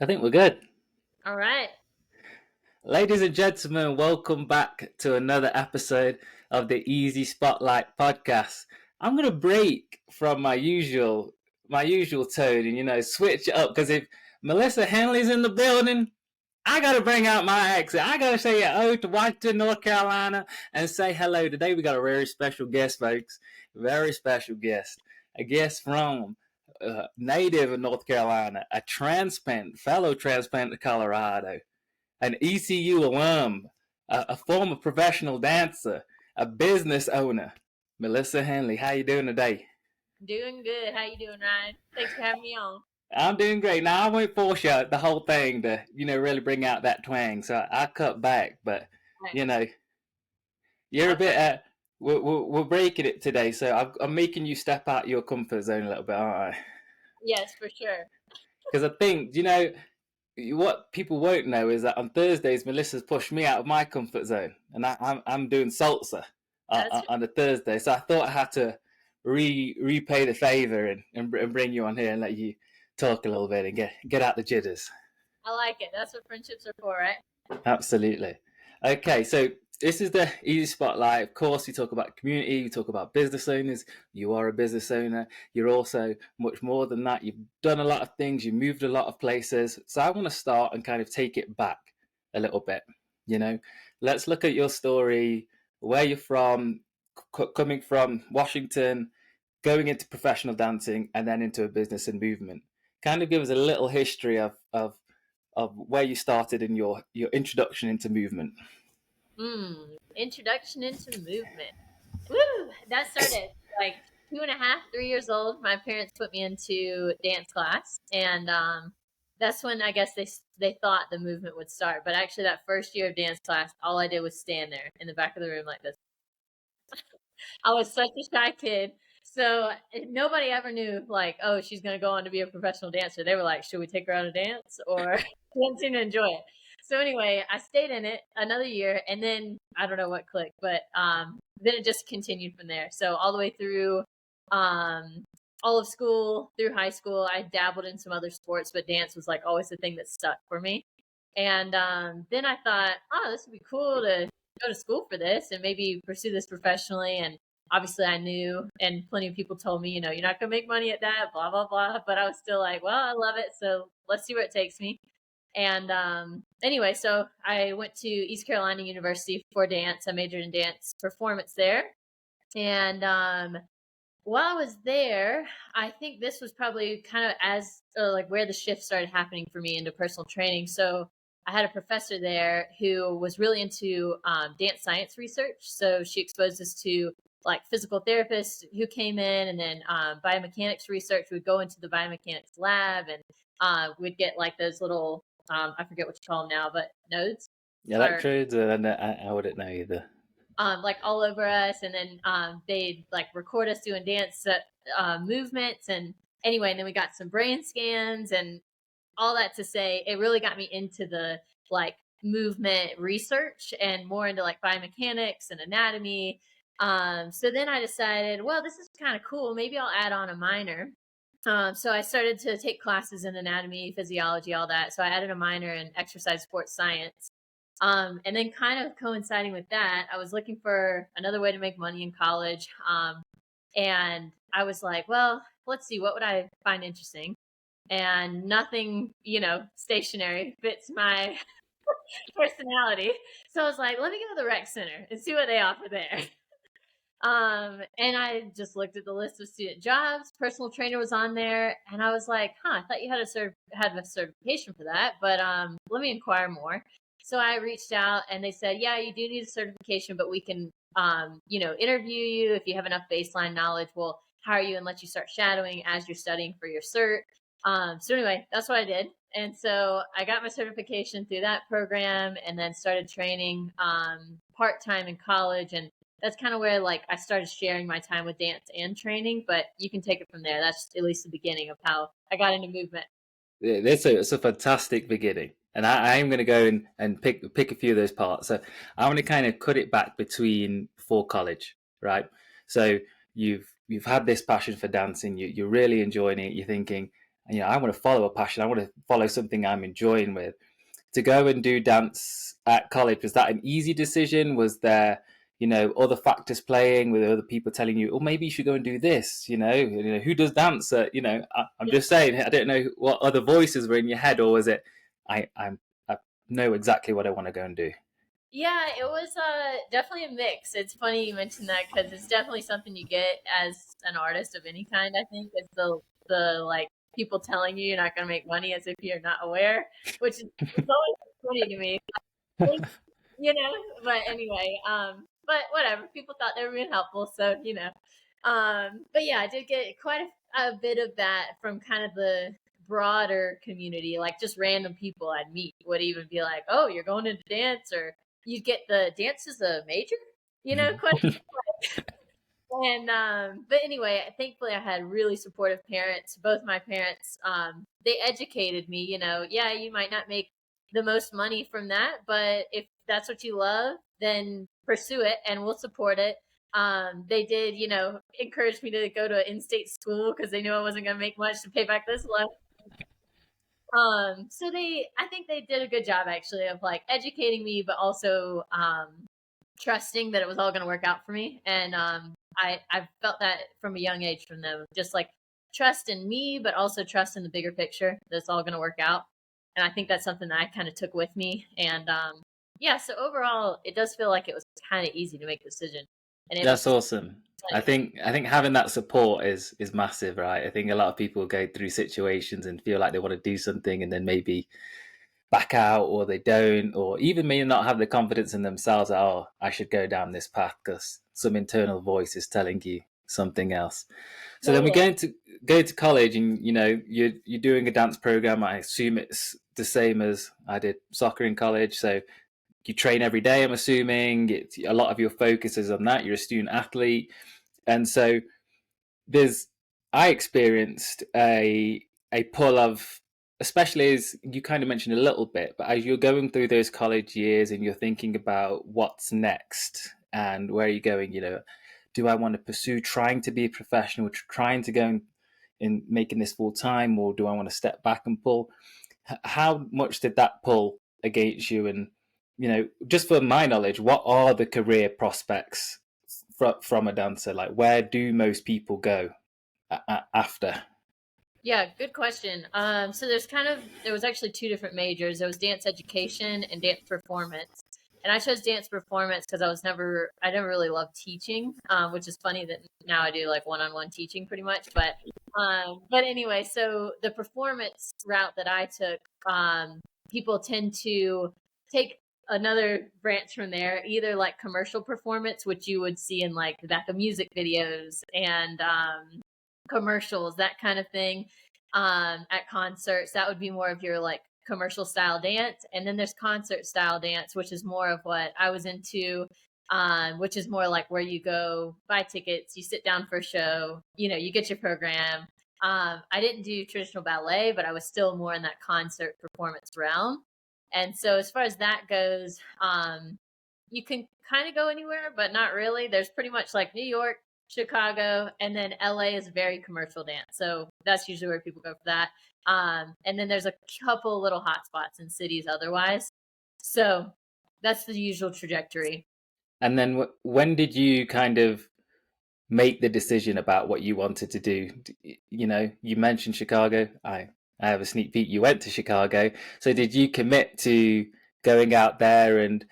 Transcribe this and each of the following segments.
I think we're good. All right. Ladies and gentlemen, welcome back to another episode of the Easy Spotlight podcast. I'm going to break from my usual tone and switch it up because if Melissa Henley's in the building, I got to bring out my accent. I got to say hello to Washington, North Carolina and say hello. Today we got a very special guest, folks. Very special guest. A guest from native of North Carolina, a transplant, fellow transplant of Colorado, an ECU alum, a former professional dancer, a business owner. Melissa Henley, how you doing today? Doing good. How you doing, Ryan? Thanks for having me on. I'm doing great. Now I won't force you the whole thing to really bring out that twang, so I cut back. But Right. you know, you're a Okay. bit. We're breaking it today, so I'm making you step out your comfort zone a little bit, aren't I? Yes, for sure. Because I think what people won't know is that on Thursdays, Melissa's pushed me out of my comfort zone, and I'm doing salsa That's on the Thursday. So I thought I had to repay the favor and bring you on here and let you talk a little bit and get out the jitters. I like it. That's what friendships are for, right? Absolutely. Okay, so this is the Easy Spotlight. Of course, we talk about community, we talk about business owners. You are a business owner. You're also much more than that. You've done a lot of things, you moved a lot of places. So I want to start and kind of take it back a little bit. You know, let's look at your story, where you're from, coming from Washington, going into professional dancing, and then into a business and movement. Kind of give us a little history of where you started in your introduction into movement. Introduction into movement. Woo! That started like 2.5, 3 years old. My parents put me into dance class, and that's when I guess they thought the movement would start. But actually, that first year of dance class, all I did was stand there in the back of the room like this. I was such a shy kid. So nobody ever knew, like, oh, she's going to go on to be a professional dancer. They were like, should we take her out to dance? Or she didn't seem to enjoy it. So anyway, I stayed in it another year, and then I don't know what clicked, but then it just continued from there. So all the way through um, all of school, through high school, I dabbled in some other sports, but dance was like always the thing that stuck for me. And then I thought, oh, this would be cool to go to school for this and maybe pursue this professionally. And obviously I knew, and plenty of people told me, you're not going to make money at that, blah, blah, blah. But I was still like, well, I love it. So let's see where it takes me. And anyway, so I went to East Carolina University for dance. I majored in dance performance there. And while I was there, I think this was probably kind of like where the shift started happening for me into personal training. So I had a professor there who was really into dance science research. So she exposed us to like physical therapists who came in, and then biomechanics research. We'd go into the biomechanics lab, and we'd get like those little I forget what you call them now, but nodes or Electrodes, and I wouldn't know either. like all over us, and then they'd like record us doing dance movements, and anyway, and then we got some brain scans and all that to say it really got me into the like movement research and more into like biomechanics and anatomy. So then I decided, well, this is kind of cool, maybe I'll add on a minor. So I started to take classes in anatomy, physiology, all that. So I added a minor in exercise sports science. And then kind of coinciding with that, I was looking for another way to make money in college. And I was like, well, let's see, what would I find interesting? And nothing, stationary fits my personality. So I was like, let me go to the rec center and see what they offer there. And I just looked at the list of student jobs. Personal trainer was on there, and I was like, "Huh, I thought you had a certification for that, but let me inquire more." So I reached out, and they said, "Yeah, you do need a certification, but we can, interview you if you have enough baseline knowledge. We'll hire you and let you start shadowing as you're studying for your cert." So anyway, that's what I did, and so I got my certification through that program, and then started training part time in college, and that's kind of where like I started sharing my time with dance and training, but you can take it from there. That's at least the beginning of how I got into movement. Yeah, it's a fantastic beginning, and I am going to go and pick a few of those parts. So I want to kind of cut it back between before college, right? So you've had this passion for dancing, you're really enjoying it. You're thinking, I want to follow a passion. I want to follow something I'm enjoying with. To go and do dance at college, was that an easy decision? Was there, other factors playing with other people telling you, oh, maybe you should go and do this? Who does dance? I'm just saying, I don't know what other voices were in your head, or was it, I know exactly what I want to go and do. Yeah, it was definitely a mix. It's funny you mentioned that because it's definitely something you get as an artist of any kind. I think it's the like people telling you you're not going to make money as if you're not aware, which is it's always funny to me. You know, but anyway, but whatever. People thought they were being helpful, so but yeah, I did get quite a bit of that from kind of the broader community, like just random people I'd meet would even be like, "Oh, you're going into dance," or you get the dance as a major, question. And but anyway, thankfully I had really supportive parents. Both my parents, they educated me, yeah, you might not make the most money from that, but if that's what you love, then pursue it and we'll support it. They did, encourage me to go to an in-state school because they knew I wasn't going to make much to pay back this loan. So I think they did a good job actually of like educating me, but also trusting that it was all going to work out for me. And I felt that from a young age from them, just like trust in me, but also trust in the bigger picture that it's all going to work out. And I think that's something that I kind of took with me. And yeah, so overall, it does feel like it was kind of easy to make a decision. And it That's was awesome. I think having that support is massive, right? I think a lot of people go through situations and feel like they want to do something and then maybe back out, or they don't, or even may not have the confidence in themselves that, oh, I should go down this path because some internal voice is telling you something else. So then we totally. go to college, and you're doing a dance program. I assume it's the same as I did soccer in college. So you train every day. I'm assuming it's a lot of your focus is on that. You're a student athlete, and so there's I experienced a pull of, especially as you kind of mentioned a little bit, but as you're going through those college years and you're thinking about what's next and where you're going, do I want to pursue trying to be a professional, trying to go in making this full time, or do I want to step back and pull? How much did that pull against you? And just for my knowledge, what are the career prospects from a dancer? Like, where do most people go after? Yeah, good question. So there was actually two different majors. There was dance education and dance performance. And I chose dance performance because I never really loved teaching, which is funny that now I do like one-on-one teaching pretty much. But anyway, so the performance route that I took, people tend to take another branch from there, either like commercial performance, which you would see in like the back of music videos and commercials, that kind of thing. At concerts, that would be more of your like commercial style dance. And then there's concert style dance, which is more of what I was into, which is more like where you go buy tickets, you sit down for a show, you get your program. I didn't do traditional ballet, but I was still more in that concert performance realm. And so as far as that goes, you can kind of go anywhere, but not really. There's pretty much like New York, Chicago, and then LA is very commercial dance. So that's usually where people go for that. And then there's a couple little hot spots in cities otherwise. So that's the usual trajectory. And then when did you kind of make the decision about what you wanted to do? You mentioned Chicago. I have a sneak peek. You went to Chicago. So did you commit to going out there and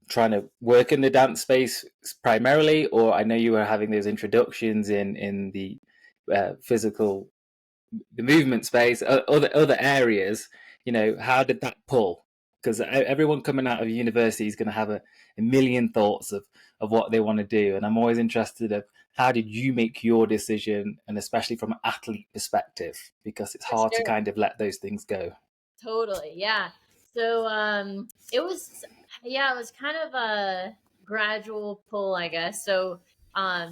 trying to work in the dance space primarily, or I know you were having those introductions in the physical, the movement space, other areas. How did that pull? Because everyone coming out of university is going to have a million thoughts of what they want to do, and I'm always interested of how did you make your decision, and especially from an athlete perspective, because it's For hard to sure. kind of let those things go. Totally. Yeah. So it was yeah, it was kind of a gradual pull, I guess. So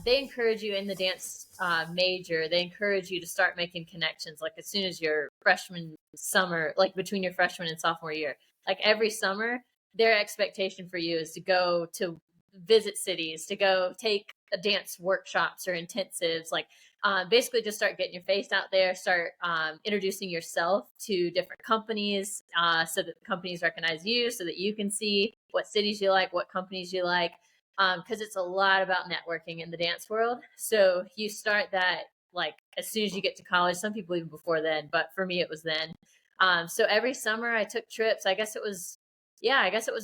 they encourage you in the dance major, they encourage you to start making connections like as soon as your freshman summer, like between your freshman and sophomore year. Like every summer, their expectation for you is to go to visit cities, to go take dance workshops or intensives, like basically just start getting your face out there, start introducing yourself to different companies so that the companies recognize you, so that you can see what cities you like, what companies you like, because it's a lot about networking in the dance world. So you start that like as soon as you get to college. Some people even before then, but for me it was then. So every summer I took trips. I guess it was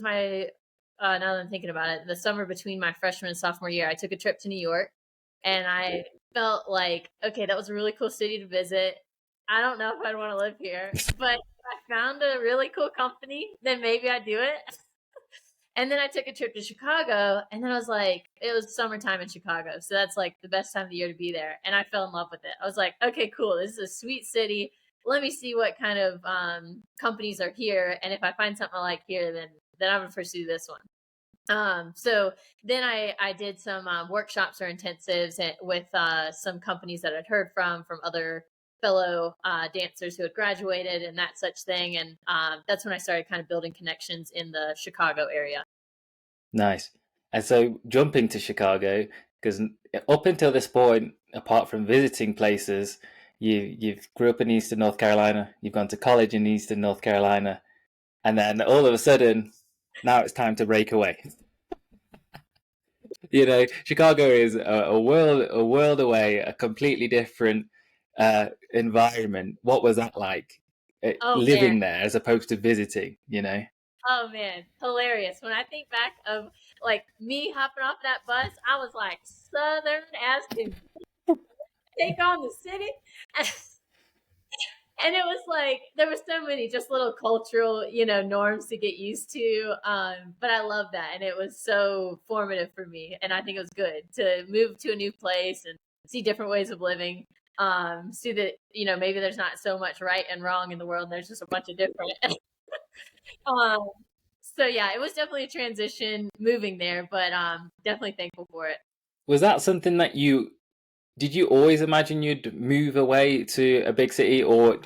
my now that I'm thinking about it, the summer between my freshman and sophomore year, I took a trip to New York, and I felt like, okay, that was a really cool city to visit. I don't know if I'd want to live here, but if I found a really cool company, then maybe I'd do it. And then I took a trip to Chicago, and then I was like, it was summertime in Chicago. So that's like the best time of the year to be there. And I fell in love with it. I was like, okay, cool. This is a sweet city. Let me see what kind of companies are here. And if I find something I like here, then I'm going to pursue this one. So then I did some workshops or intensives with some companies that I'd heard from other fellow dancers who had graduated and that such thing. And that's when I started kind of building connections in the Chicago area. Nice. And so jumping to Chicago, because up until this point, apart from visiting places, you've grew up in Eastern North Carolina, you've gone to college in Eastern North Carolina, and then all of a sudden, now it's time to break away. Chicago is a world away, a completely different environment. What was that like, Oh man. living there as opposed to visiting? Oh man, hilarious. When I think back of like me hopping off that bus, I was like southern as can take on the city. And it was like there were so many just little cultural norms to get used to, but I love that, and it was so formative for me, and I think it was good to move to a new place and see different ways of living, see that maybe there's not so much right and wrong in the world, and there's just a bunch of different um so yeah, it was definitely a transition moving there, but definitely thankful for it. Was that something that did you always imagine you'd move away to a big city, or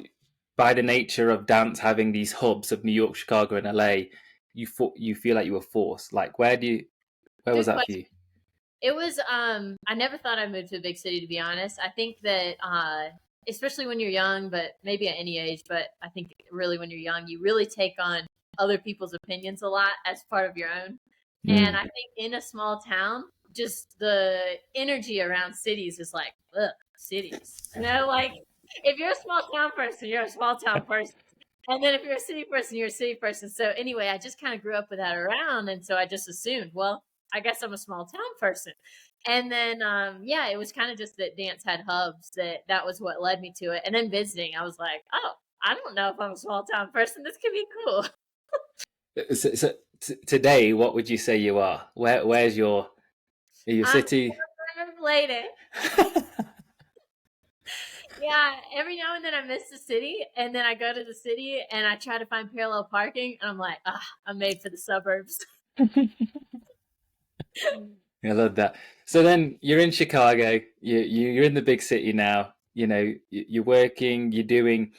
by the nature of dance having these hubs of New York, Chicago, and LA, you feel like you were forced? Like, where was Good that for question. you? It was I never thought I'd move to a big city, to be honest. I think that especially when you're young, but maybe at any age, but I think really when you're young, you really take on other people's opinions a lot as part of your own. And Mm. I think in a small town, just the energy around cities is like, ugh, cities. Like if you're a small town person, you're a small town person. And then if you're a city person, you're a city person. So anyway, I just kind of grew up with that around. And so I just assumed, well, I guess I'm a small town person. And then, yeah, it was kind of just that dance had hubs that was what led me to it. And then visiting, I was like, oh, I don't know if I'm a small town person. This could be cool. Today, what would you say you are? Where's your I'm city? related. Yeah, every now and then I miss the city, and then I go to the city and I try to find parallel parking, and I'm like, ah, I'm made for the suburbs. I love that. So then you're in Chicago. You're in the big city now. You're working. You're doing.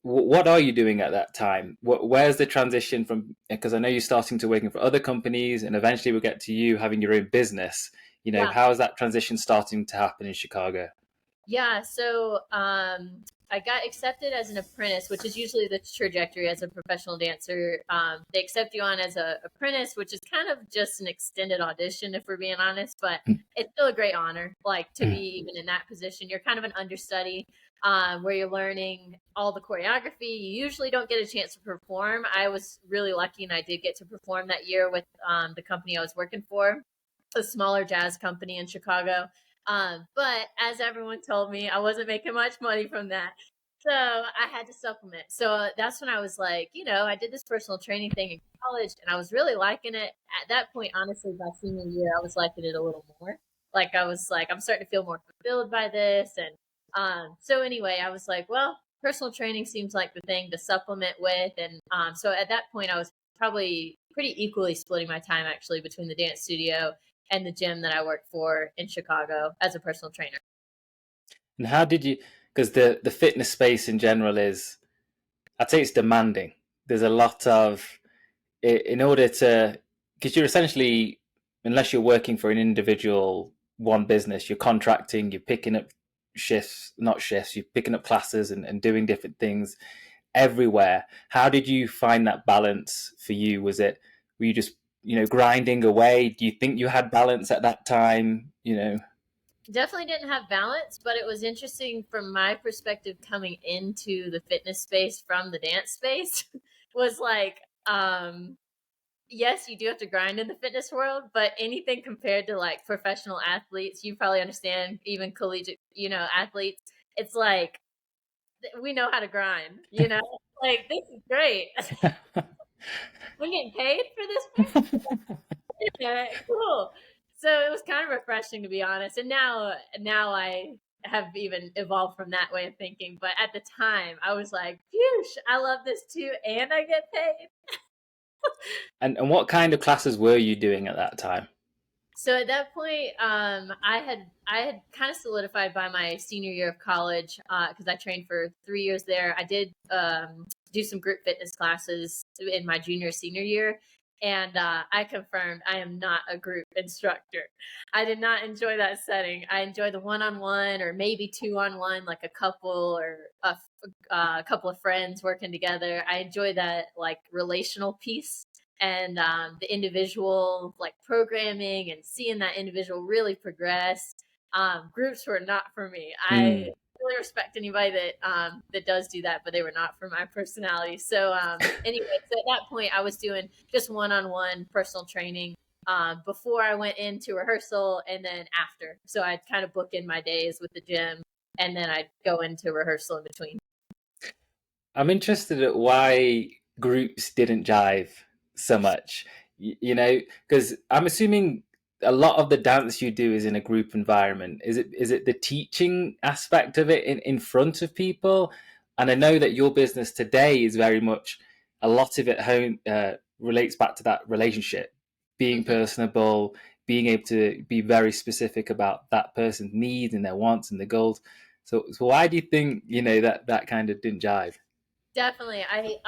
What are you doing at that time? Where's the transition from? Because I know you're starting to working for other companies, and eventually we'll get to you having your own business. Yeah. How is that transition starting to happen in Chicago? Yeah, so I got accepted as an apprentice, which is usually the trajectory as a professional dancer. They accept you on as a apprentice, which is kind of just an extended audition, if we're being honest, but it's still a great honor, like to be even in that position. You're kind of an understudy, where you're learning all the choreography. You usually don't get a chance to perform. I was really lucky, and I did get to perform that year with the company I was working for, a smaller jazz company in Chicago. But as everyone told me, I wasn't making much money from that. So I had to supplement. So that's when I was like, I did this personal training thing in college, and I was really liking it. At that point, honestly, by senior year, I was liking it a little more. Like I was like, I'm starting to feel more fulfilled by this. And so anyway, I was like, well, personal training seems like the thing to supplement with. And so at that point, I was probably pretty equally splitting my time actually between the dance studio and the gym that I worked for in Chicago as a personal trainer. And how did you? Because the fitness space in general is, I'd say it's demanding. There's a lot of, in order to, because you're essentially, unless you're working for an individual one business, you're contracting, you're picking up shifts, not shifts, you're picking up classes and doing different things everywhere. How did you find that balance for you? Were you just, grinding away? Do you think you had balance at that time? Definitely didn't have balance, but it was interesting from my perspective coming into the fitness space from the dance space was like, yes, you do have to grind in the fitness world, but anything compared to like professional athletes, you probably understand, even collegiate, athletes, it's like we know how to grind, like this is great. I'm getting paid for this. Yeah, cool. So it was kind of refreshing to be honest. And now I have even evolved from that way of thinking. But at the time I was like, phew, I love this too, and I get paid. And what kind of classes were you doing at that time? So at that point, I had kind of solidified by my senior year of college because I trained for 3 years there. I did do some group fitness classes in my junior senior year, and I confirmed I am not a group instructor. I did not enjoy that setting. I enjoy the one-on-one or maybe two-on-one, like a couple or a couple of friends working together. I enjoy that like relational piece and the individual like programming and seeing that individual really progress. Groups were not for me. I Mm. really respect anybody that does do that, but they were not for my personality. So anyway, so at that point I was doing just one-on-one personal training before I went into rehearsal and then after. So I'd kind of book in my days with the gym and then I'd go into rehearsal in between. I'm interested at why groups didn't jive so much, because I'm assuming a lot of the dance you do is in a group environment. Is it the teaching aspect of it in front of people? And I know that your business today is very much a lot of it home relates back to that relationship, being Mm-hmm. personable, being able to be very specific about that person's needs and their wants and their goals. So why do you think that kind of didn't jive? Definitely. I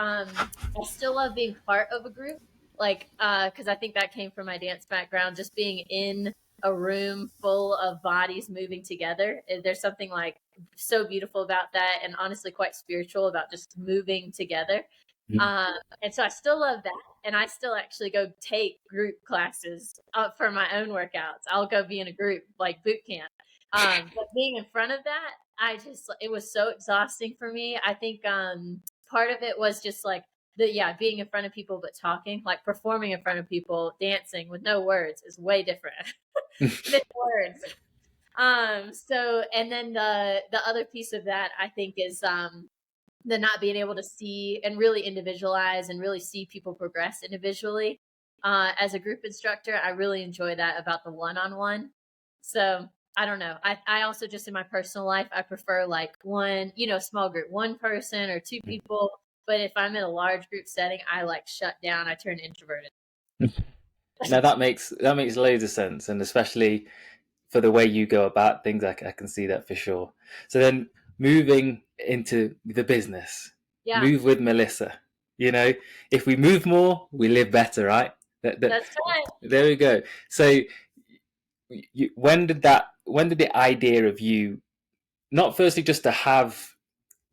still love being part of a group, like because I think that came from my dance background. Just being in a room full of bodies moving together. There's something like so beautiful about that, and honestly quite spiritual about just moving together. Mm. And so I still love that, and I still actually go take group classes for my own workouts. I'll go be in a group like boot camp. But being in front of that, it was so exhausting for me. I think part of it was just like being in front of people but talking, like performing in front of people, dancing with no words is way different than words. So and then the other piece of that I think is the not being able to see and really individualize and really see people progress individually. As a group instructor, I really enjoy that about the one-on-one. So I don't know. I also just in my personal life, I prefer like one, small group, one person or two people. But if I'm in a large group setting, I like shut down. I turn introverted. Now that makes loads of sense, and especially for the way you go about things, I can see that for sure. So then, moving into the business, Yeah, move with Melissa. If we move more, we live better, right? that's right. There we go. So, when did the idea of you, not firstly just to have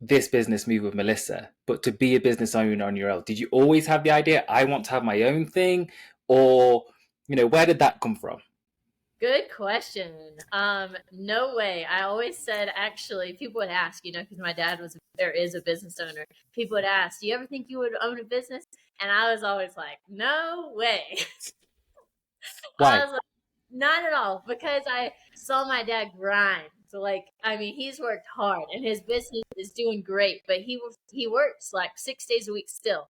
this business move with Melissa, but to be a business owner on your own? Did you always have the idea, I want to have my own thing? Or, where did that come from? Good question. No way. I always said actually, people would ask, because my dad is a business owner. People would ask, "Do you ever think you would own a business?" And I was always like, "No way." I Why? was like, not at all, because I saw my dad grind. So like, I mean, he's worked hard and his business is doing great, but he works like 6 days a week still.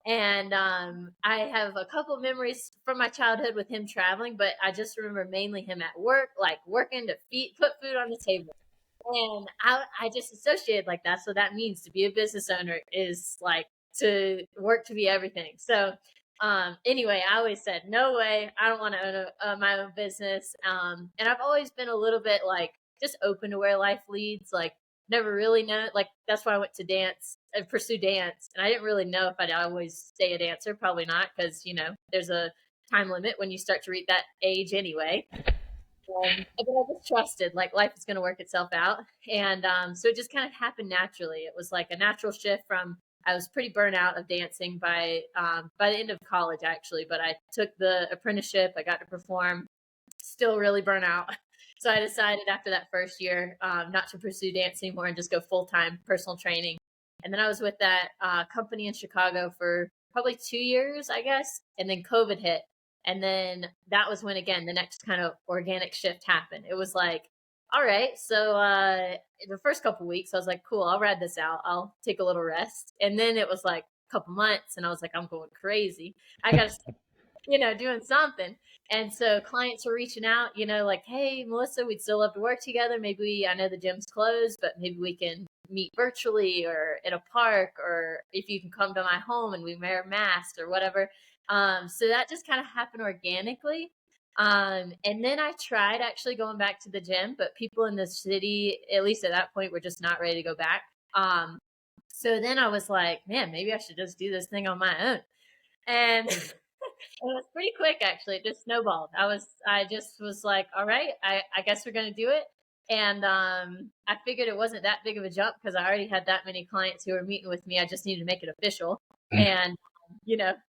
And I have a couple of memories from my childhood with him traveling, but I just remember mainly him at work, like working to put food on the table. And I just associated like that's what that means to be a business owner is like to work to be everything. So anyway, I always said no way, I don't want to own my own business. And I've always been a little bit like just open to where life leads, like never really know, like that's why I went to dance and pursue dance, and I didn't really know if I'd always stay a dancer. Probably not, because there's a time limit when you start to reach that age anyway. But I just trusted like life is going to work itself out. And so it just kind of happened naturally. It was like a natural shift from I was pretty burnt out of dancing by the end of college, actually. But I took the apprenticeship. I got to perform. Still really burnt out. So I decided after that first year not to pursue dance anymore and just go full time personal training. And then I was with that company in Chicago for probably 2 years, I guess. And then COVID hit. And then that was when, again, the next kind of organic shift happened. It was like, all right, so the first couple weeks, I was like, cool, I'll ride this out. I'll take a little rest. And then it was like a couple months, and I was like, I'm going crazy. I got to doing something. And so clients were reaching out, like, hey, Melissa, we'd still love to work together. I know the gym's closed, but maybe we can meet virtually or in a park, or if you can come to my home and we wear masks or whatever. So that just kind of happened organically. And then I tried actually going back to the gym, but people in the city, at least at that point, were just not ready to go back. So then I was like, man, maybe I should just do this thing on my own. And it was pretty quick, actually. It just snowballed. I just was like, all right, I guess we're going to do it. And I figured it wasn't that big of a jump because I already had that many clients who were meeting with me. I just needed to make it official and,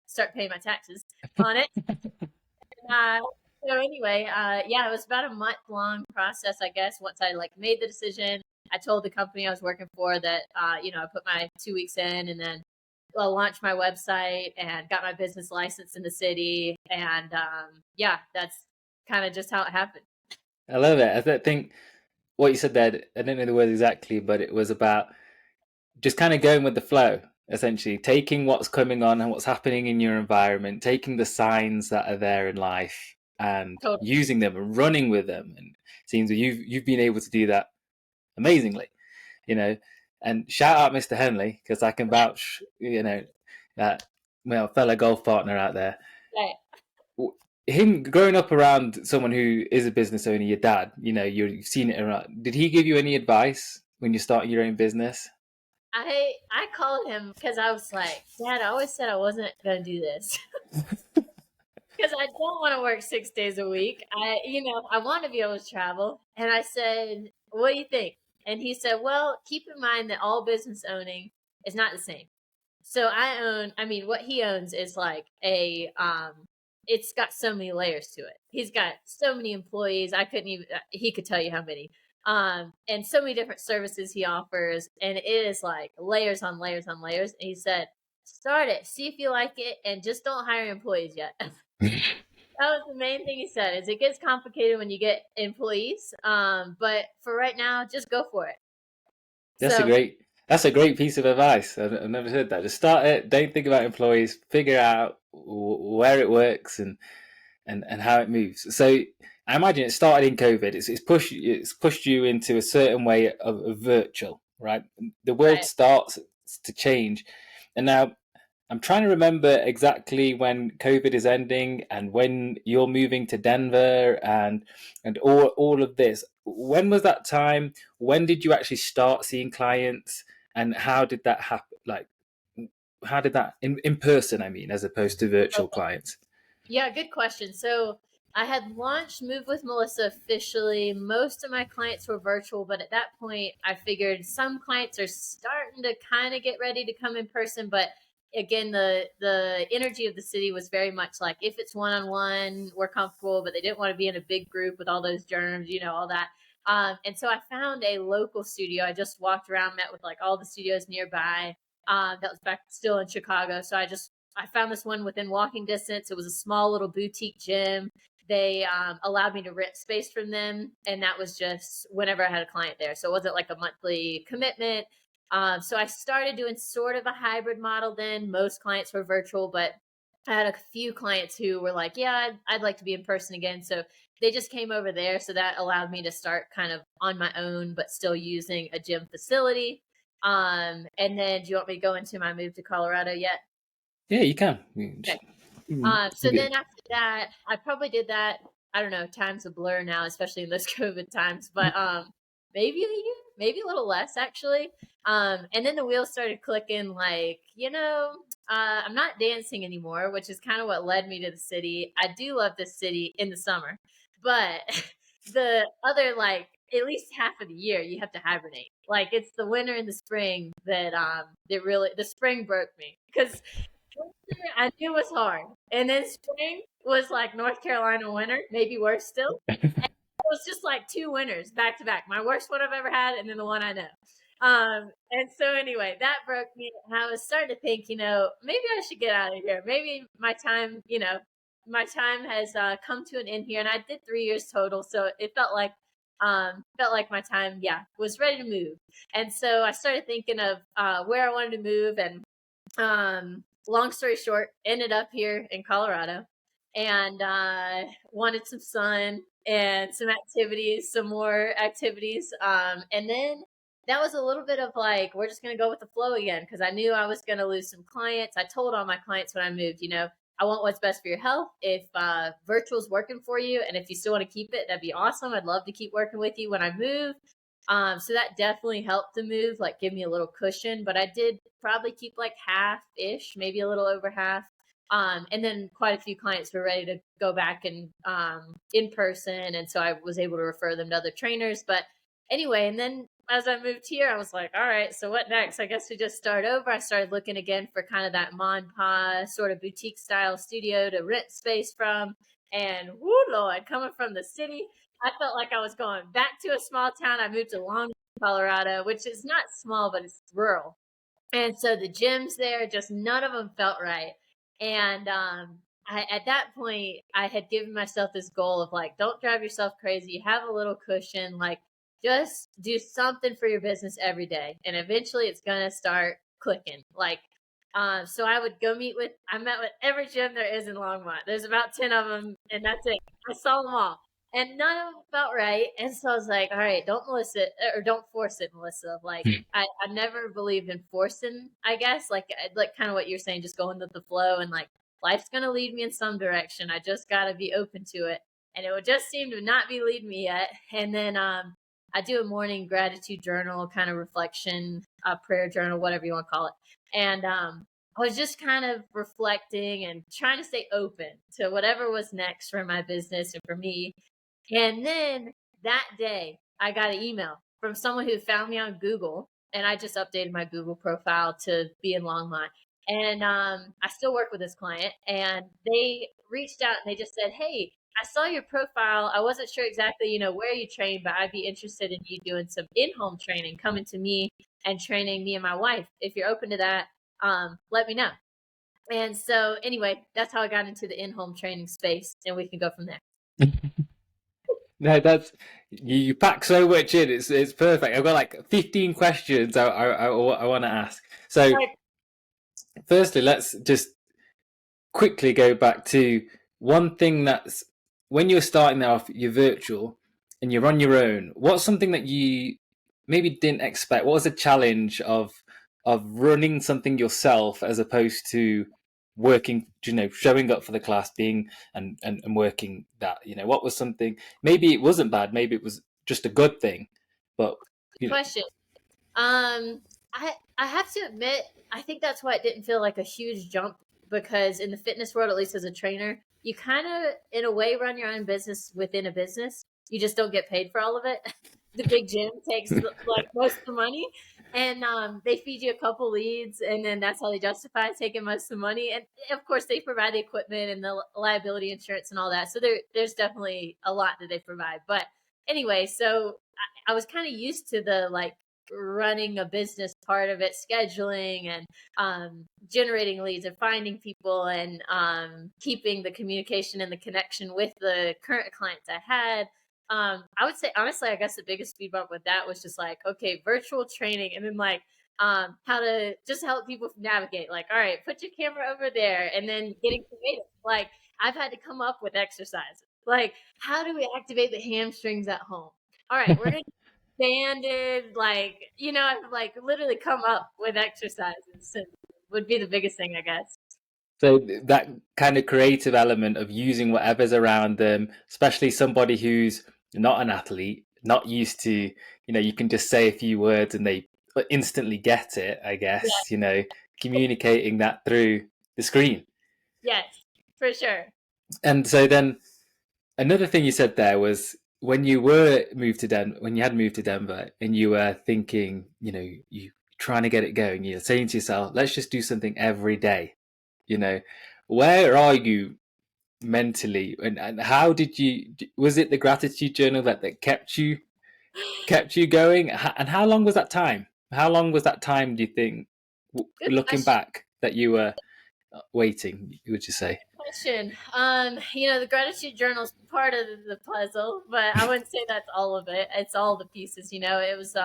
start paying my taxes on it. So anyway, yeah, it was about a month-long process, I guess. Once I made the decision, I told the company I was working for that, I put my 2 weeks in, and then launched my website and got my business license in the city. And yeah, that's kind of just how it happened. I love it. I think what you said there, I don't know the words exactly, but it was about just kind of going with the flow, essentially taking what's coming on and what's happening in your environment, taking the signs that are there in life and Totally. using them and running with them. And it seems that you've been able to do that amazingly, and shout out Mr. Henley, because I can vouch, that fellow golf partner out there. Right. Him growing up around someone who is a business owner, your dad, you've seen it around. Did he give you any advice when you're starting your own business? I called him because I was like, Dad, I always said I wasn't going to do this because I don't want to work 6 days a week. I want to be able to travel. And I said, what do you think? And he said, well, keep in mind that all business owning is not the same. So what he owns is like it's got so many layers to it. He's got so many employees. He could tell you how many. And so many different services he offers. And it is like layers on layers on layers. And he said, start it, see if you like it, and just don't hire employees yet. That was the main thing he said, is it gets complicated when you get employees. But for right now, just go for it. That's a great piece of advice. I've never heard that. Just start it. Don't think about employees. Figure out where it works and how it moves. So I imagine it started in COVID. It's pushed you into a certain way of virtual, right? The world Right. starts to change, and now I'm trying to remember exactly when COVID is ending and when you're moving to Denver and all of this. When was that time? When did you actually start seeing clients, and how did that happen? Like, how did that in person? I mean, as opposed to virtual clients. Yeah, good question. So I had launched Move with Melissa officially. Most of my clients were virtual, but at that point, I figured some clients are starting to kind of get ready to come in person. But again, the energy of the city was very much like if it's one on one, we're comfortable, but they didn't want to be in a big group with all those germs, all that. And so I found a local studio. I just walked around, met with like all the studios nearby. That was back still in Chicago. So I found this one within walking distance. It was a small little boutique gym. They allowed me to rent space from them, and that was just whenever I had a client there. So it wasn't like a monthly commitment. So I started doing sort of a hybrid model then. Most clients were virtual, but I had a few clients who were like, yeah, I'd like to be in person again. So they just came over there. So that allowed me to start kind of on my own, but still using a gym facility. And then do you want me to go into my move to Colorado yet? Yeah, you can. Okay. So then after that, I probably did that. I don't know. Time's a blur now, especially in those COVID times. But maybe a year, maybe a little less actually. And then the wheels started clicking. Like I'm not dancing anymore, which is kind of what led me to the city. I do love this city in the summer, but the other, like, at least half of the year you have to hibernate. Like, it's the winter and the spring that really, the spring broke me because winter I knew was hard, and then spring was like North Carolina winter, maybe worse still. It was just like two winters back to back. My worst one I've ever had, and then the one I know. And so anyway, that broke me. And I was starting to think, maybe I should get out of here. Maybe my time has come to an end here. And I did 3 years total, so it felt like my time, yeah, was ready to move. And so I started thinking of where I wanted to move, and long story short, ended up here in Colorado, and wanted some sun and some activities, some more activities. And then that was a little bit of like, we're just going to go with the flow again because I knew I was going to lose some clients. I told all my clients when I moved, I want what's best for your health. If virtual's working for you and if you still want to keep it, that'd be awesome. I'd love to keep working with you when I move. So that definitely helped the move, like give me a little cushion, but I did probably keep like half-ish, maybe a little over half. And then quite a few clients were ready to go back and in person. And so I was able to refer them to other trainers. But anyway, and then as I moved here, I was like, all right, so what next? I guess we just start over. I started looking again for kind of that mon pa sort of boutique style studio to rent space from. And whoo, Lord, coming from the city, I felt like I was going back to a small town. I moved to Long Beach, Colorado, which is not small, but it's rural. And so the gyms there, just none of them felt right. And at that point, I had given myself this goal of like, don't drive yourself crazy. You have a little cushion, like just do something for your business every day. And eventually it's going to start clicking. Like, so I met with every gym there is in Longmont. There's about 10 of them, and that's it. I saw them all. And none of them felt right. And so I was like, all right, don't force it, Melissa. Like, I never believed in forcing, I guess. Like kind of what you're saying, just going with the flow and like, life's going to lead me in some direction. I just got to be open to it. And it would just seem to not be leading me yet. And then I do a morning gratitude journal, kind of reflection, prayer journal, whatever you want to call it. And I was just kind of reflecting and trying to stay open to whatever was next for my business and for me. And then that day, I got an email from someone who found me on Google, and I just updated my Google profile to be in Longmont. And I still work with this client, and they reached out and they just said, "Hey, I saw your profile. I wasn't sure exactly, where you train, but I'd be interested in you doing some in-home training, coming to me and training me and my wife. If you're open to that, let me know." And so, anyway, that's how I got into the in-home training space, and we can go from there. No, that's you pack so much in. It's perfect. I've got like 15 questions I want to ask. So, firstly, let's just quickly go back to one thing that's when you're starting off, you're virtual and you're on your own. What's something that you maybe didn't expect? What was the challenge of running something yourself as opposed to working, showing up for the class, being and working that? What was something? Maybe it wasn't bad. Maybe it was just a good thing. But Question. I have to admit, I think that's why it didn't feel like a huge jump, because in the fitness world, at least as a trainer, you kind of, in a way, run your own business within a business. You just don't get paid for all of it. The big gym takes like most of the money, and they feed you a couple leads, and then that's how they justify taking most of the money. And of course, they provide the equipment and the liability insurance and all that. So there's definitely a lot that they provide. But anyway, so I was kind of used to the like running a business part of it, scheduling and generating leads and finding people and keeping the communication and the connection with the current clients I had. I would say, honestly, I guess the biggest speed bump with that was just like, okay, virtual training, and then like how to just help people navigate. Like, all right, put your camera over there, and then getting creative. Like, I've had to come up with exercises. Like, how do we activate the hamstrings at home? All right, we're gonna banded, like, I've like literally come up with exercises. So would be the biggest thing, I guess. So that kind of creative element of using whatever's around them, especially somebody who's not an athlete, not used to, you can just say a few words and they instantly get it, I Yeah. guess, communicating that through the screen. Yes, for sure. And so then another thing you said there was when you were moved to Denver, when you had moved to Denver, and you were thinking, you trying to get it going, you're saying to yourself, let's just do something every day. You know, where are you mentally, and how did you? Was it the gratitude journal that kept you going? And how long was that time? How long was that time? Do you think, Good looking question. back, that you were waiting? Would you say? Question. The gratitude journal is part of the puzzle, but I wouldn't say that's all of it. It's all the pieces. It was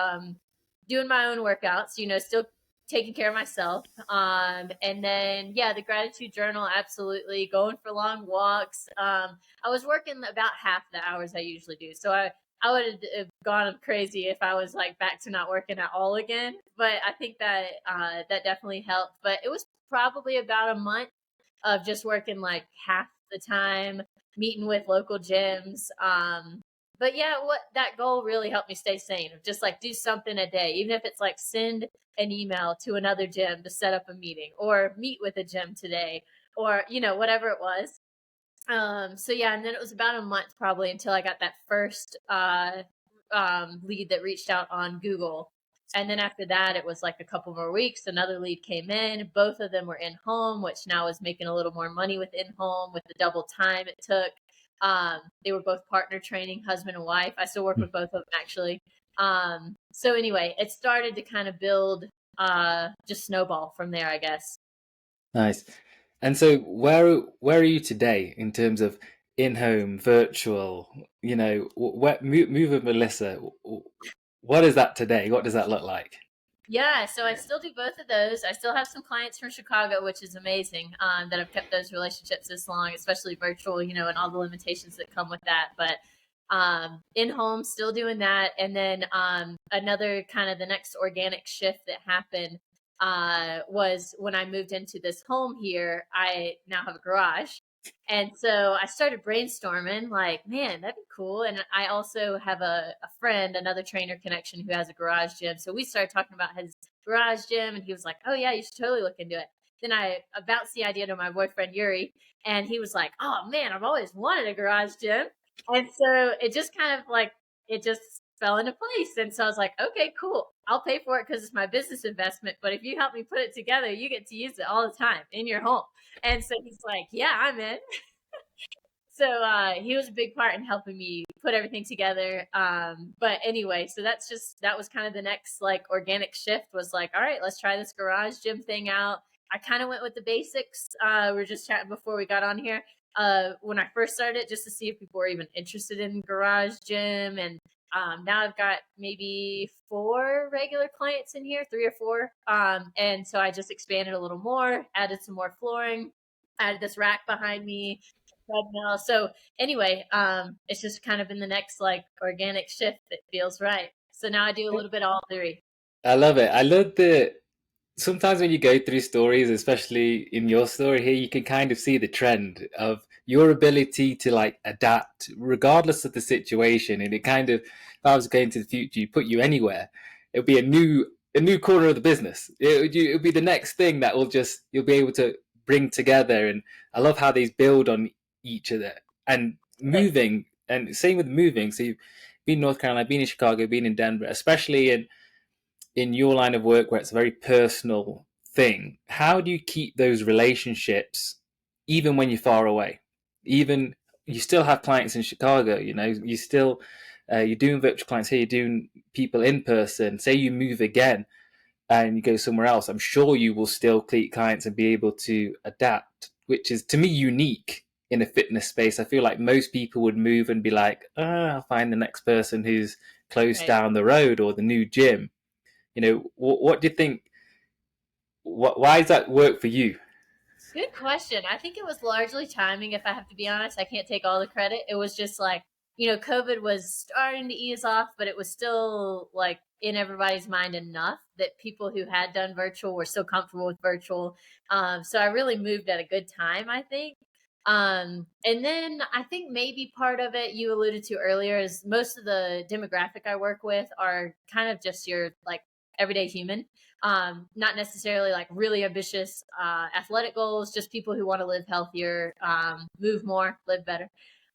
doing my own workouts. Still taking care of myself. And then yeah, the gratitude journal, absolutely going for long walks. I was working about half the hours I usually do, so I would have gone crazy if I was like back to not working at all again. But I think that that definitely helped. But it was probably about a month of just working like half the time, meeting with local gyms. But yeah, what that goal really helped me stay sane. Of just like do something a day, even if it's like send an email to another gym to set up a meeting, or meet with a gym today, or whatever it was. So yeah, and then it was about a month probably until I got that first lead that reached out on Google. And then after that, it was like a couple more weeks. Another lead came in. Both of them were in home, which now is making a little more money with in home with the double time it took. They were both partner training, husband and wife. I still work with both of them actually. So anyway, it started to kind of build, just snowball from there, I guess. Nice. And so, where are you today in terms of in-home, virtual? Move with Melissa. What is that today? What does that look like? Yeah, so I still do both of those. I still have some clients from Chicago, which is amazing, that I've kept those relationships this long, especially virtual, and all the limitations that come with that. But in home, still doing that. And then another kind of the next organic shift that happened was when I moved into this home here. I now have a garage. And so I started brainstorming, like, man, that'd be cool. And I also have a friend, another trainer connection, who has a garage gym. So we started talking about his garage gym, and he was like, oh, yeah, you should totally look into it. Then I bounced the idea to my boyfriend, Yuri, and he was like, oh, man, I've always wanted a garage gym. And so it just kind of like, it just fell into place. And so I was like, okay, cool. I'll pay for it because it's my business investment. But if you help me put it together, you get to use it all the time in your home. And so he's like, yeah, I'm in. So he was a big part in helping me put everything together. But anyway, so that was kind of the next like organic shift, was like, all right, let's try this garage gym thing out. I kind of went with the basics. We were just chatting before we got on here. When I first started, just to see if people were even interested in garage gym. And now I've got maybe 4 regular clients in here, 3 or 4. And so I just expanded a little more, added some more flooring, added this rack behind me, treadmill. So anyway, it's just kind of been the next like organic shift that feels right. So now I do a little bit of all 3. I love it. I love the sometimes when you go through stories, especially in your story here, you can kind of see the trend of your ability to like adapt regardless of the situation. And it kind of, if I was going to the future, you put you anywhere, it would be a new corner of the business. It would be the next thing that will just, you'll be able to bring together. And I love how these build on each other and moving. And same with moving. So you've been in North Carolina, been in Chicago, been in Denver, especially in your line of work where it's a very personal thing, how do you keep those relationships even when you're far away? Even you still have clients in Chicago, you still you're doing virtual clients here, you're doing people in person. Say you move again and you go somewhere else, I'm sure you will still keep clients and be able to adapt, which is to me unique in a fitness space. I feel like most people would move and be like, I'll find the next person who's close Right. down the road or the new gym. What do you think? Why does that work for you? Good question. I think it was largely timing, if I have to be honest. I can't take all the credit. It was just like, COVID was starting to ease off, but it was still like in everybody's mind enough that people who had done virtual were still comfortable with virtual. So I really moved at a good time, I think. And then I think maybe part of it you alluded to earlier is most of the demographic I work with are kind of just your like everyday human, not necessarily like really ambitious athletic goals, just people who want to live healthier, move more, live better.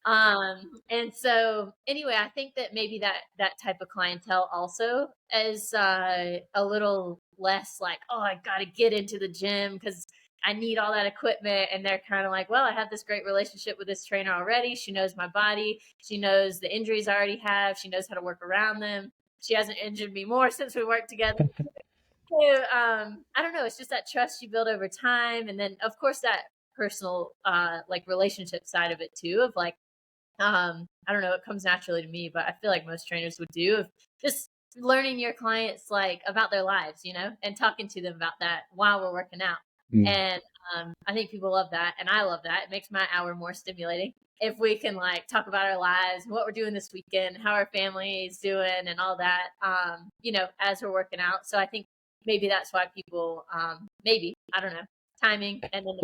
And so anyway, I think that maybe that type of clientele also is a little less like, oh, I got to get into the gym because I need all that equipment. And they're kind of like, well, I have this great relationship with this trainer already. She knows my body. She knows the injuries I already have. She knows how to work around them. She hasn't injured me more since we worked together. So I don't know. It's just that trust you build over time, and then of course that personal like relationship side of it too. Of like I don't know, it comes naturally to me, but I feel like most trainers would do of just learning your clients like about their lives, you know, and talking to them about that while we're working out. And I think people love that, and I love that. It makes my hour more stimulating if we can like talk about our lives, what we're doing this weekend, how our family is doing, and all that. You know, as we're working out. So I think maybe that's why people, maybe I don't know, timing, and then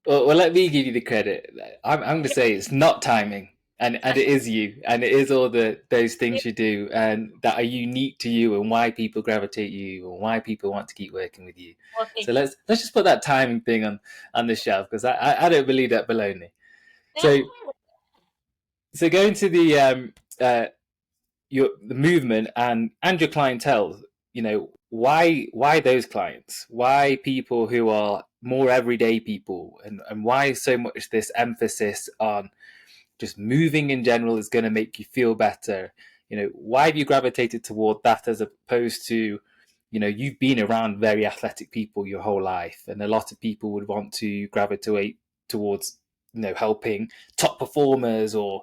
Well, let me give you the credit. I'm going to say it's not timing, and it is you, and it is all those things you do, and that are unique to you, and why people gravitate you, and why people want to keep working with you. well, So thank you. let's just put that timing thing on the shelf because I don't believe that baloney. So going to the the movement and your clientele, you know, why those clients? Why people who are more everyday people, and why so much this emphasis on just moving in general is going to make you feel better? You know, why have you gravitated toward that as opposed to, you know, you've been around very athletic people your whole life, and a lot of people would want to gravitate towards, you know, helping top performers, or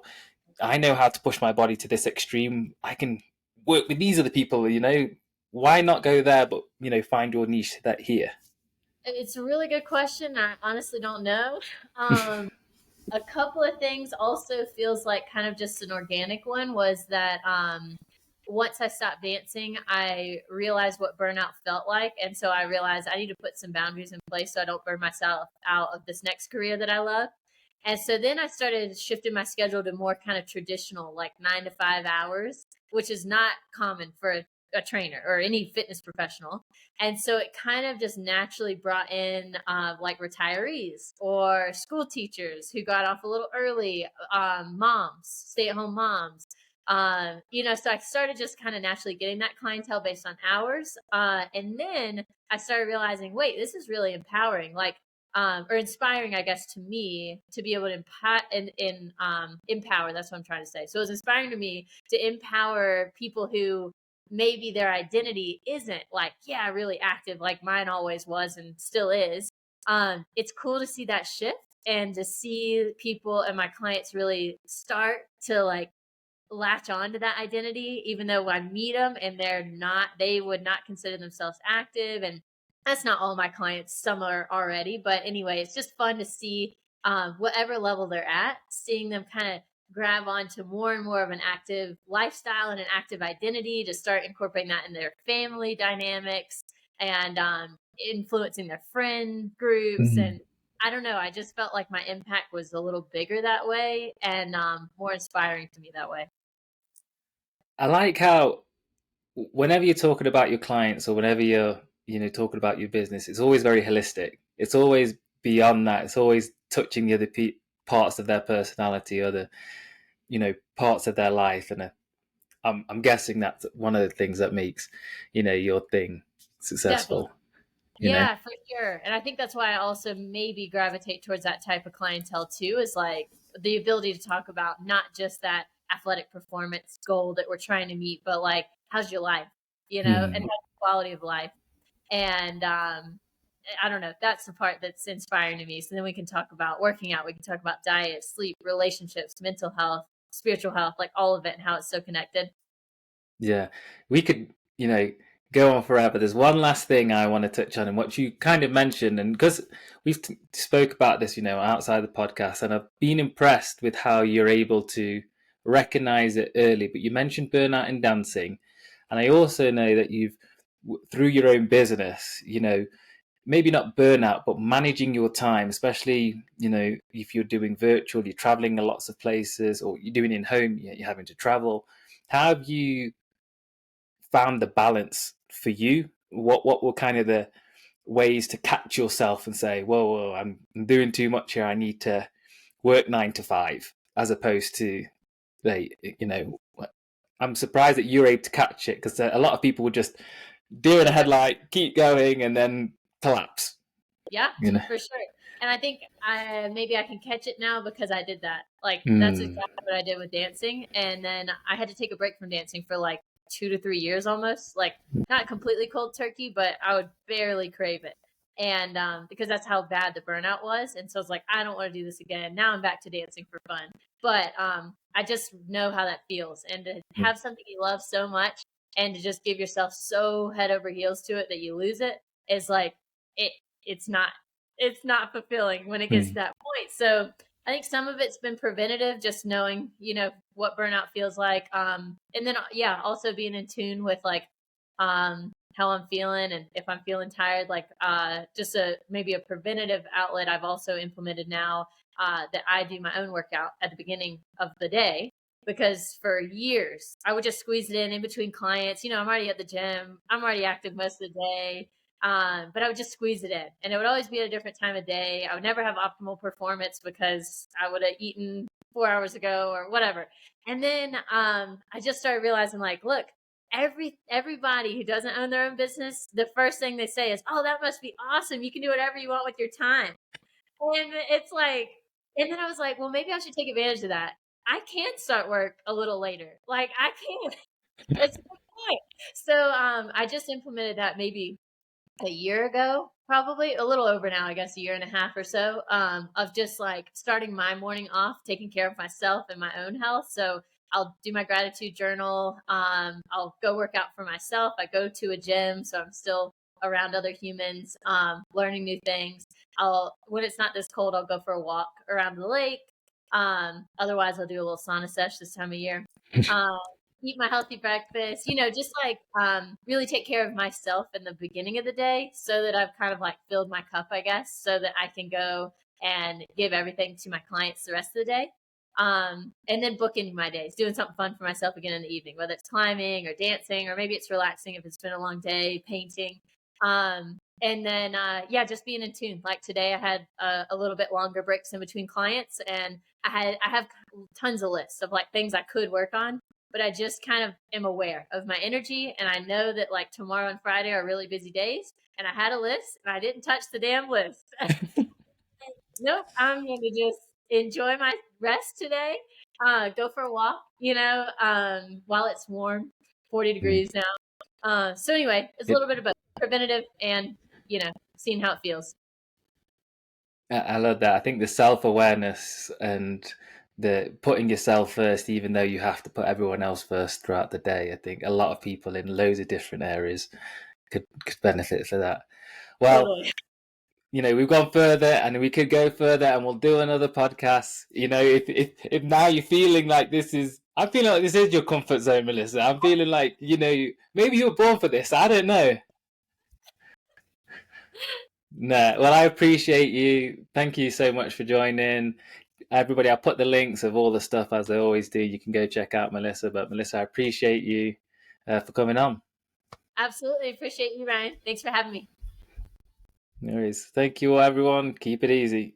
I know how to push my body to this extreme. I can work with these other people, you know. Why not go there, but, you know, find your niche that here? It's a really good question. I honestly don't know. Um, a couple of things also feels like kind of just an organic one was that once I stopped dancing, I realized what burnout felt like. And so I realized I need to put some boundaries in place so I don't burn myself out of this next career that I love. And so then I started shifting my schedule to more kind of traditional, like 9 to 5 hours, which is not common for a trainer or any fitness professional. And so it kind of just naturally brought in like retirees or school teachers who got off a little early, moms, stay at home moms. You know, so I started just kind of naturally getting that clientele based on hours. And then I started realizing, wait, this is really empowering. Like, or inspiring, I guess, to me to be able to empower. That's what I'm trying to say. So it was inspiring to me to empower people who maybe their identity isn't like, yeah, really active like mine always was and still is. It's cool to see that shift and to see people and my clients really start to like latch on to that identity, even though I meet them and they would not consider themselves active. And that's not all my clients. Some are already, but anyway, it's just fun to see whatever level they're at, seeing them kind of grab onto more and more of an active lifestyle and an active identity to start incorporating that in their family dynamics and influencing their friend groups. And I don't know, I just felt like my impact was a little bigger that way and more inspiring to me that way. I like how whenever you're talking about your clients or whenever you're, you know, talking about your business, it's always very holistic. It's always beyond that. It's always touching the other parts of their personality or the, you know, parts of their life. And I'm guessing that's one of the things that makes, you know, your thing Definitely. successful. You know. Yeah, for sure. And I think that's why I also maybe gravitate towards that type of clientele too, is like the ability to talk about not just that athletic performance goal that we're trying to meet, but like, how's your life, you know, and how's Mm. your quality of life. And I don't know, that's the part that's inspiring to me. So then we can talk about working out, we can talk about diet, sleep, relationships, mental health, spiritual health, like all of it and how it's so connected. Yeah, we could, you know, go on forever. There's one last thing I want to touch on, and what you kind of mentioned, and because we've spoke about this, you know, outside the podcast, and I've been impressed with how you're able to recognize it early. But you mentioned burnout in dancing, and I also know that you've, through your own business, you know, maybe not burnout, but managing your time, especially, you know, if you're doing virtual, you're traveling a lots of places, or you're doing in home, you're having to travel. How have you found the balance for you? What were kind of the ways to catch yourself and say, whoa, I'm doing too much here. I need to work 9 to 5. as opposed to, I'm surprised that you're able to catch it, because a lot of people would just deer in a headlight, keep going, and then collapse. Yeah, for sure. And I think maybe I can catch it now because I did that. Like that's Mm. exactly what I did with dancing. And then I had to take a break from dancing for like 2 to 3 years almost. Like not completely cold turkey, but I would barely crave it. And because that's how bad the burnout was. And so I was like, I don't want to do this again. Now I'm back to dancing for fun. But I just know how that feels. And to have something you love so much and to just give yourself so head over heels to it that you lose it is like it it's not fulfilling when it gets to that point. So I think some of it's been preventative, just knowing, what burnout feels like. And then, yeah, also being in tune with like, how I'm feeling. And if I'm feeling tired, like, just maybe a preventative outlet I've also implemented now, that I do my own workout at the beginning of the day. Because for years I would just squeeze it in between clients. I'm already at the gym. I'm already active most of the day. But I would just squeeze it in, and it would always be at a different time of day. I would never have optimal performance because I would have eaten 4 hours ago or whatever. And then I just started realizing, like, look, everybody who doesn't own their own business, the first thing they say is, "Oh, that must be awesome! You can do whatever you want with your time." And it's like, and then I was like, well, maybe I should take advantage of that. I can start work a little later. Like I can. It's okay. So I just implemented that maybe a year ago, probably a little over now, I guess a year and a half or so, of just like starting my morning off, taking care of myself and my own health. So I'll do my gratitude journal. I'll go work out for myself. I go to a gym, so I'm still around other humans, learning new things. When it's not this cold, I'll go for a walk around the lake. Otherwise, I'll do a little sauna sesh this time of year. Um, Eat my healthy breakfast, just like really take care of myself in the beginning of the day so that I've kind of like filled my cup, I guess, so that I can go and give everything to my clients the rest of the day. And then book into my days, doing something fun for myself again in the evening, whether it's climbing or dancing, or maybe it's relaxing if it's been a long day, painting. And then, yeah, just being in tune. Like today, I had a little bit longer breaks in between clients, and I have tons of lists of like things I could work on, but I just kind of am aware of my energy. And I know that like tomorrow and Friday are really busy days. And I had a list and I didn't touch the damn list. Nope. I'm going to just enjoy my rest today. Go for a walk, while it's warm, 40 degrees now. So anyway, it's a little bit of both preventative and, seeing how it feels. I love that. I think the self-awareness and the putting yourself first, even though you have to put everyone else first throughout the day. I think a lot of people in loads of different areas could benefit for that. Well, Totally. We've gone further and we could go further, and we'll do another podcast. If now you're feeling like I'm feeling like this is your comfort zone, Melissa. I'm feeling like, maybe you were born for this. I don't know. No, well, I appreciate you. Thank you so much for joining. Everybody, I'll put the links of all the stuff as I always do. You can go check out Melissa. But Melissa, I appreciate you for coming on. Absolutely. Appreciate you, Ryan. Thanks for having me. No worries. Thank you all, everyone. Keep it easy.